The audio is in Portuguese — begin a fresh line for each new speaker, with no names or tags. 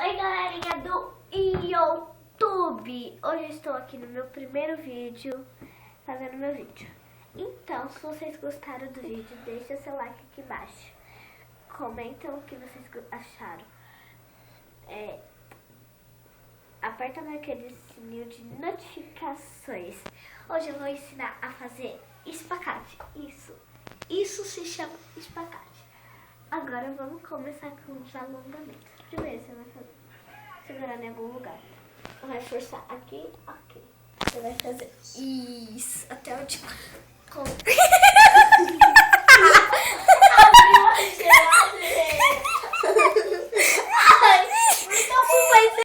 Oi, galerinha do YouTube! Hoje eu estou aqui no meu primeiro vídeo, fazendo meu vídeo. Então, se vocês gostaram do vídeo, deixa seu like aqui embaixo. Comentam o que vocês acharam. Aperta naquele sininho de notificações. Hoje eu vou ensinar a fazer espacate. Isso se chama espacate. Agora vamos começar com os alongamentos. Primeiro você vai segurar em algum lugar. Vai forçar aqui, aqui. Você vai fazer isso até onde...